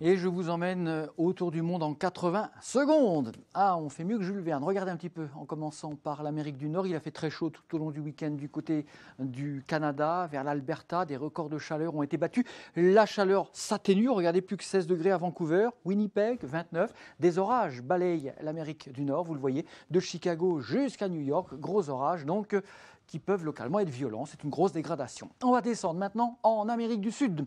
Et je vous emmène autour du monde en 80 secondes. Ah, on fait mieux que Jules Verne. Regardez un petit peu, en commençant par l'Amérique du Nord. Il a fait très chaud tout au long du week-end du côté du Canada, vers l'Alberta. Des records de chaleur ont été battus. La chaleur s'atténue. Regardez, plus que 16 degrés à Vancouver. Winnipeg, 29. Des orages balayent l'Amérique du Nord, vous le voyez, de Chicago jusqu'à New York. Gros orages, donc, qui peuvent localement être violents. C'est une grosse dégradation. On va descendre maintenant en Amérique du Sud.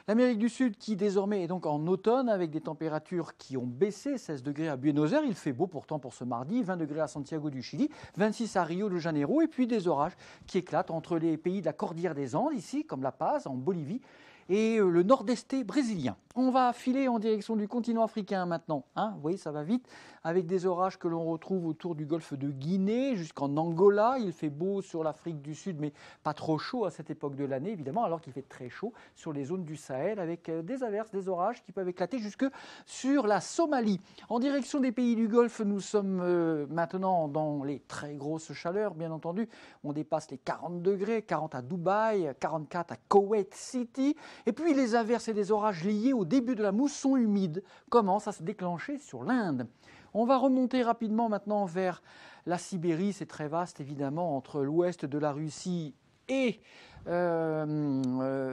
L'Amérique du Sud qui désormais est donc en automne avec des températures qui ont baissé, 16 degrés à Buenos Aires, il fait beau pourtant pour ce mardi, 20 degrés à Santiago du Chili, 26 à Rio de Janeiro et puis des orages qui éclatent entre les pays de la cordillère des Andes ici comme La Paz en Bolivie et le nord-est brésilien. On va filer en direction du continent africain maintenant. Vous voyez, ça va vite, avec des orages que l'on retrouve autour du golfe de Guinée jusqu'en Angola. Il fait beau sur l'Afrique du Sud, mais pas trop chaud à cette époque de l'année, évidemment, alors qu'il fait très chaud sur les zones du Sahel, avec des averses, des orages qui peuvent éclater jusque sur la Somalie. En direction des pays du Golfe, nous sommes maintenant dans les très grosses chaleurs, bien entendu. On dépasse les 40 degrés, 40 à Dubaï, 44 à Kuwait City. Et puis les averses et les orages liés au début de la mousson humide commencent à se déclencher sur l'Inde. On va remonter rapidement maintenant vers la Sibérie, c'est très vaste évidemment, entre l'ouest de la Russie et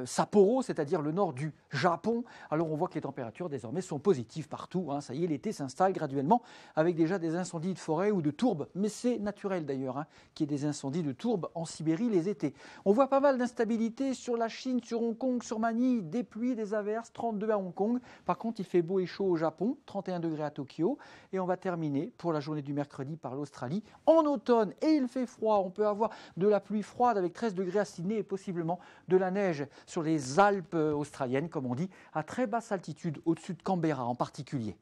Sapporo, c'est-à-dire le nord du Japon. Alors on voit que les températures désormais sont positives partout. Ça y est, l'été s'installe graduellement avec déjà des incendies de forêt ou de tourbes. Mais c'est naturel d'ailleurs qu'il y ait des incendies de tourbes en Sibérie les étés. On voit pas mal d'instabilité sur la Chine, sur Hong Kong, sur Manille, des pluies, des averses, 32 à Hong Kong. Par contre, il fait beau et chaud au Japon, 31 degrés à Tokyo. Et on va terminer pour la journée du mercredi par l'Australie. En automne, et il fait froid, on peut avoir de la pluie froide avec 13 degrés à Sydney et possiblement de la neige sur les Alpes australiennes, comme on dit, à très basse altitude, au-dessus de Canberra en particulier.